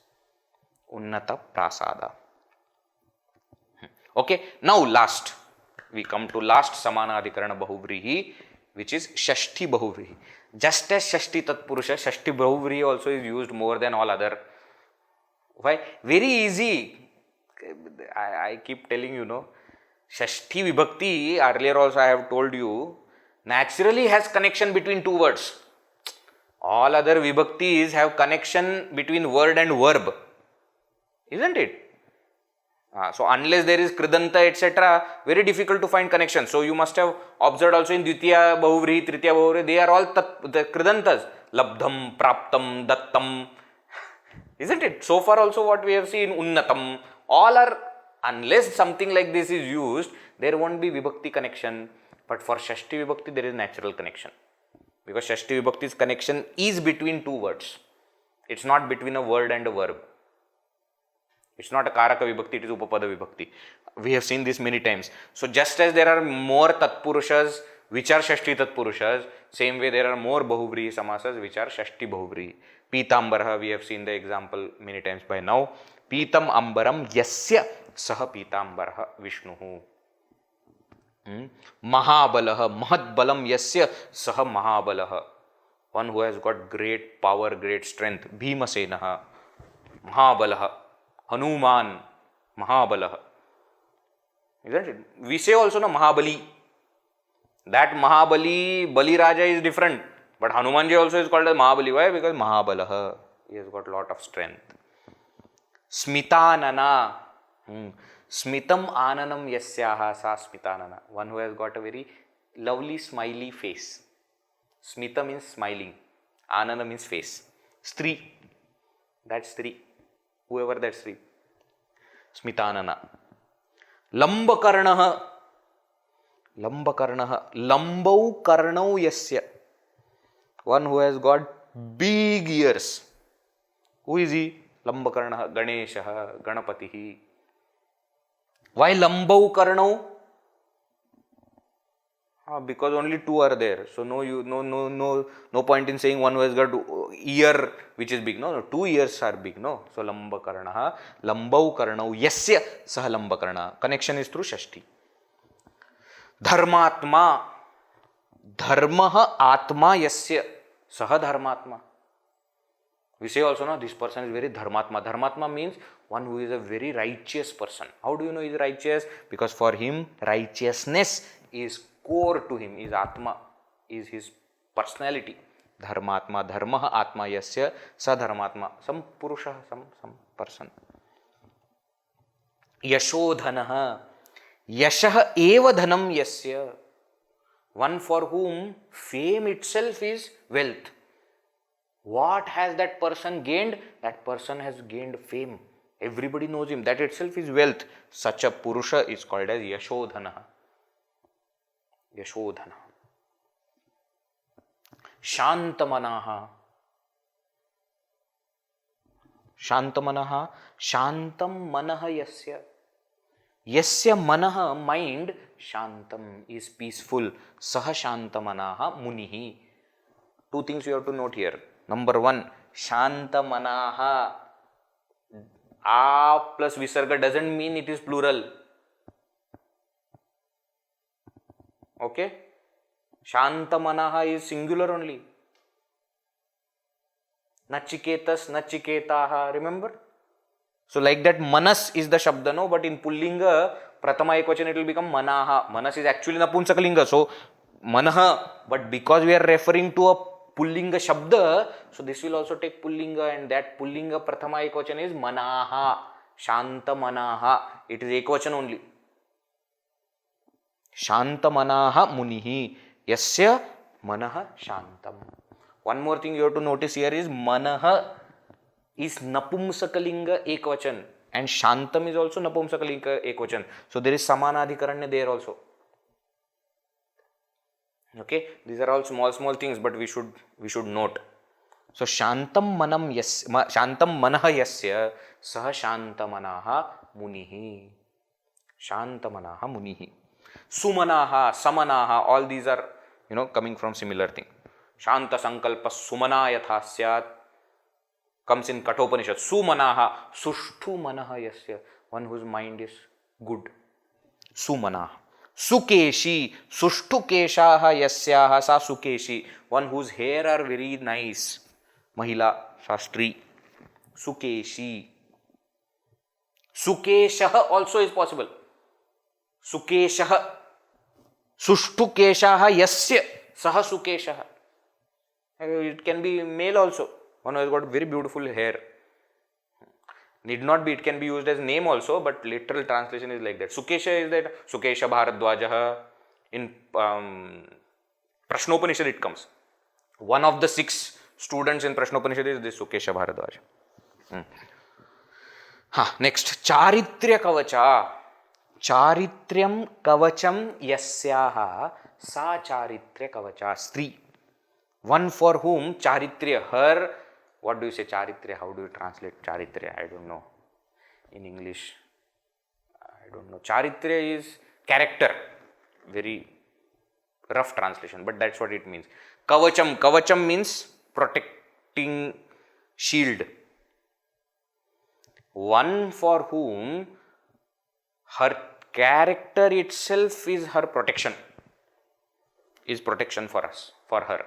Unnata Prasada. Okay, now last. We come to last Samana Adhikarana Bahuvrihi, which is Shashti Bahuvrihi. Just as Shashti Tatpurusha, Shashti Bahuvrihi also is used more than all other. Why? Very easy. I keep telling you, no. Shashti Vibhakti, earlier also I have told you, naturally has connection between two words. All other Vibhaktis have connection between word and verb. Isn't it? So unless there is Kridanta, etc., very difficult to find connection. So you must have observed also in Dvitiya Bahuvrihi, Tritiya Bahuvrihi, they are all the Kridantas. Labdham, Praptam, Dattam. Isn't it? So far also what we have seen, Unnatam, all are, unless something like this is used, there won't be Vibhakti connection. But for Shashti Vibhakti, there is natural connection. Because Shashti Vibhakti's connection is between two words. It's not between a word and a verb. It's not a Karaka Vibhakti, it is Upapada Vibhakti. We have seen this many times. So just as there are more Tatpurushas which are Shashti Tatpurushas, same way there are more Bahuvrihi-samaasas which are Shashti Bahuvrihi. Pitambaraha, we have seen the example many times by now. Pitam ambaram yasya saha pitambaraha Vishnuhu. Mahabalaha, Mahatbalam yasya saha Mahabalaha. One who has got great power, great strength. Bhimasenaha, Mahabalaha. Hanuman, Mahabalaha. Isn't it? We say also na Mahabali. That Mahabali, Bali Raja is different. But Hanumanji also is called as Mahabali. Why? Because Mahabalaha. He has got a lot of strength. Smitanana. Smitam ananam yasyaha sa smitanana. One who has got a very lovely smiley face. Smita means smiling. Anana means face. Stri. That's Stri. Whoever that Sri. Smitanana. Lambakarnaha. Lambakarnaha. Lambau karnau yasya. One who has got big ears. Who is he? Lambakarnaha. Ganeshaha. Ganapatihi. Why Lambau karnau? Because only two are there. So no point in saying one who has got ear which is big. No, 2 ears are big. No. So Lambakarnaha, Lambau karnau yasya saha Lambakarna. Connection is through Shashti. Dharmatma. Dharmaha atma yasya saha Dharmatma. We say also, no, this person is very Dharmatma. Dharmatma means one who is a very righteous person. How do you know he is righteous? Because for him, righteousness is core to him, is Atma, is his personality. Dharmatma, Dharmaha Atma yasya sa Dharmatma. Some Purusha, some person. Yashodhanaha. Yashaha eva dhanam yasya. One for whom fame itself is wealth. What has that person gained? That person has gained fame. Everybody knows him. That itself is wealth. Such a Purusha is called as Yashodhana. Yashodhana. Shantamanaha. Shantamanaha. Shantam manaha yasya. Yasya manaha, mind, shantam is peaceful. Saha shantamanaha munihi. Two things you have to note here. Number one, shantamanaha. A plus visarga doesn't mean it is plural. Okay? Shantamanaha is singular only. Nachiketas, nachiketaha. Remember? So like that, manas is the shabda, no? But in pullinga, pratama ekvachan, it will become manaha. Manas is actually napunsakalinga. So manaha. But because we are referring to a pullinga shabda, so this will also take pullinga, and that pullinga prathama ekvachan is manaha. Shanta manaha. It is ekvachan only. Shanta manaha munihi. Yasya manaha shantam. One more thing you have to notice here is manaha is napumsakalinga ekvachan, and shantam is also napumsakalinga ekvachan. So there is samanadhikaranya there also. Okay, these are all small things, but we should note. So shantam manam yasya, shantam manaha yasya, saha shantamanaha munihi. Shantamanaha munihi. Sumanaha, samanaha, all these are coming from similar thing. Shanta sankalpa sumana yatha syat comes in Kathopanishad. Sumanaha, sushtu manaha yasya, one whose mind is good. Sumanaha. Sukeshi, sushtu keshaha yasyaha sa sukeshi, one whose hair are very nice. Mahila, Shastri. Sukeshi. Sukeshaha also is possible. Sukeshaha. Sushtu keshaha yasya saha sukeshaha. It can be male also. One who has got very beautiful hair. Need not be, it can be used as name also, but literal translation is like that. Sukesha is that Sukesha Bharadwajaha. In Prashnopanishad it comes. One of the 6 students in Prashnopanishad is this Sukesha Bharadwaja. Next, Charitrya Kavacha. Charityam Kavacham Yasyaha Sa Charitrya Kavacha. Stri. One for whom Charitrya, her, what do you say Charitrya? How do you translate Charitrya? I don't know. In English, I don't know. Charitrya is character. Very rough translation, but that's what it means. Kavacham. Kavacham means protecting shield. One for whom her character itself is her protection. Is protection for us, for her.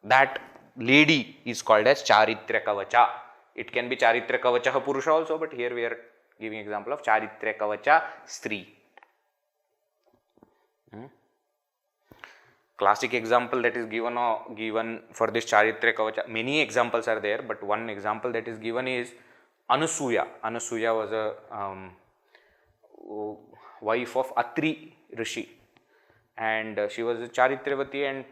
That lady is called as Charitrya Kavacha. It can be Charitrya Kavacha Purusha also, but here we are giving example of Charitrya Kavacha Stri. Classic example that is given for this Charitrya Kavacha. Many examples are there, but one example that is given is Anusuya. Anusuya was a wife of Atri Rishi, and she was a Charitrayavati, and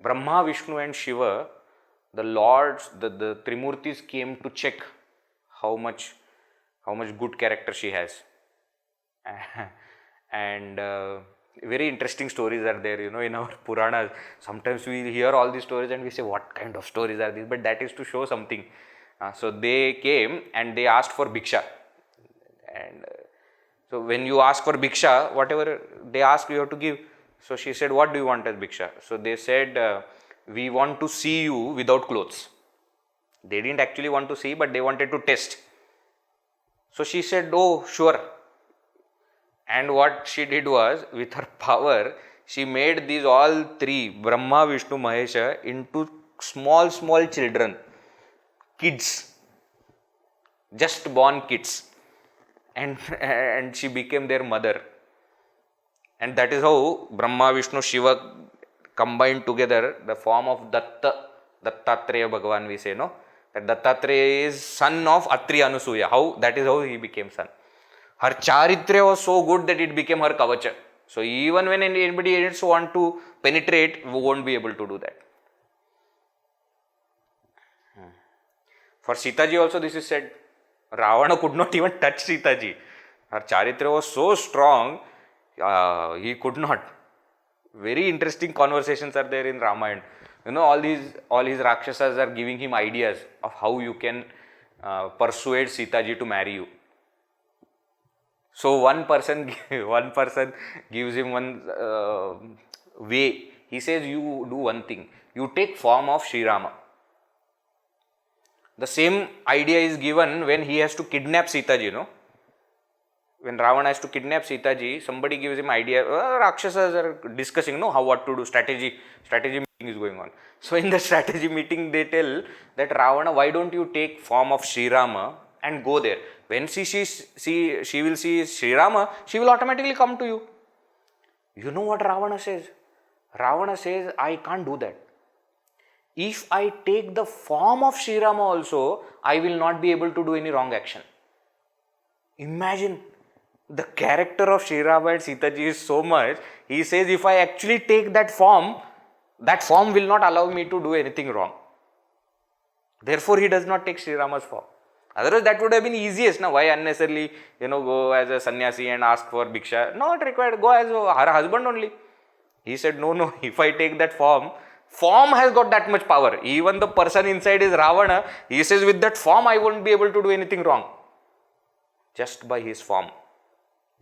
Brahma, Vishnu and Shiva, the lords, the Trimurtis came to check how much good character she has. And very interesting stories are there, in our Puranas. Sometimes we hear all these stories and we say, what kind of stories are these? But that is to show something. So they came and they asked for Bhiksha. And so when you ask for Bhiksha, whatever they ask, you have to give. So she said, what do you want as Bhiksha? So they said, we want to see you without clothes. They didn't actually want to see, but they wanted to test. So she said, oh, sure. And what she did was, with her power, she made these all 3, Brahma, Vishnu, Mahesha, into small children, kids, just born kids. And she became their mother. And that is how Brahma, Vishnu, Shiva combined together the form of Dattatreya Bhagavan, we say, no? That Dattatreya is son of Atri Anusuya. How? That is how he became son. Her Charitrya was so good that it became her Kavacha. So even when anybody else want to penetrate, we won't be able to do that. For Sitaji also this is said. Ravana could not even touch Sitaji. Her charitra was so strong, he could not. Very interesting conversations are there in Ramayana. All his Rakshasas are giving him ideas of how you can persuade Sitaji to marry you. So one person gives him one way. He says, you do one thing. You take form of Sri Rama. The same idea is given when he has to kidnap Sitaji, When Ravana has to kidnap Sitaji, somebody gives him idea. Rakshasas are discussing, what to do. Strategy meeting is going on. So in the strategy meeting, they tell that Ravana, why don't you take form of Sri Rama and go there? When she will see Sri Rama, she will automatically come to you. You know what Ravana says? Ravana says, I can't do that. If I take the form of Sri Rama also, I will not be able to do any wrong action. Imagine, the character of Sri Rama and Sitaji is so much. He says, if I actually take that form will not allow me to do anything wrong. Therefore, he does not take Sri Rama's form. Otherwise, that would have been easiest. Now, why unnecessarily, go as a sannyasi and ask for bhiksha? Not required. Go as her husband only. He said, no, if I take that form has got that much power. Even the person inside is Ravana. He says, with that form, I won't be able to do anything wrong. Just by his form.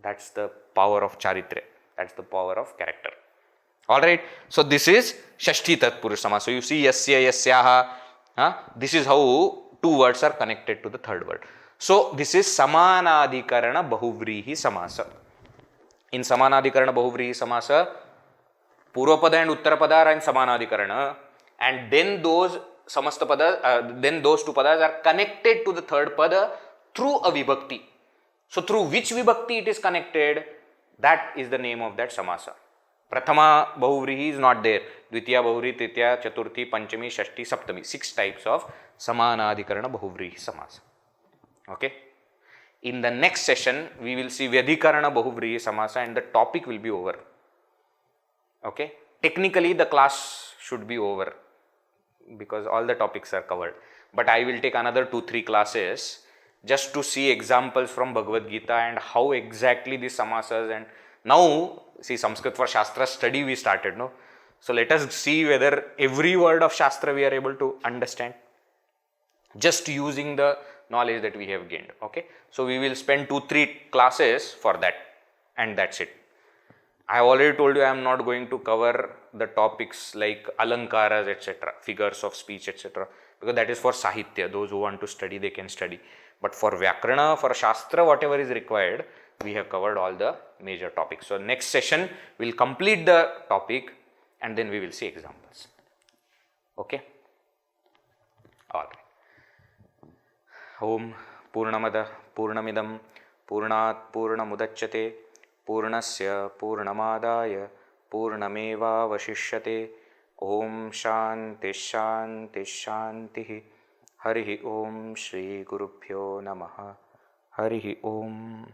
That's the power of charitra. That's the power of character. Alright. So, this is Shashti Tatpurusha. So, you see, yasya, yasyaha. This is how two words are connected to the third word. So, this is Samanadikarana Bahuvrihi-samaasa. In Samanadikarana Bahuvrihi-samaasa, Purvapada and Uttarapada are in Samanadikarana, and then those samasta pada, then those two padas are connected to the third pada through a vibhakti. So, through which vibhakti it is connected, that is the name of that samasa. Prathama Bahuvrihi is not there. Dvitiya Bahuvrihi, Tritiya, Chaturthi, Panchami, Shashti, Saptami. 6 types of Samanadikarana Bahuvrihi-samaasa. Okay. In the next session, we will see Vyadhikarana Bahuvrihi-samaasa and the topic will be over. Okay. Technically, the class should be over because all the topics are covered. But I will take another 2-3 classes just to see examples from Bhagavad Gita and how exactly these samasas, and now see Sanskrit for Shastra-study we started, no? So let us see whether every word of Shastra we are able to understand just using the knowledge that we have gained. Okay. So we will spend 2-3 classes for that, and that's it. I have already told you I am not going to cover the topics like alankaras, etc., figures of speech, etc., because that is for Sahitya. Those who want to study, they can study. But for Vyakarana, for Shastra, whatever is required, we have covered all the major topics. So next session, we will complete the topic and then we will see examples. Okay? Alright. Om Purnamada Purnamidam Purnat Purnamudachyate Purnasya Purnamadaya Purnameva Vashishyate. Om Shanti Shanti Shanti. Harihi Om Shri Gurubhyo Namaha. Harihi Om.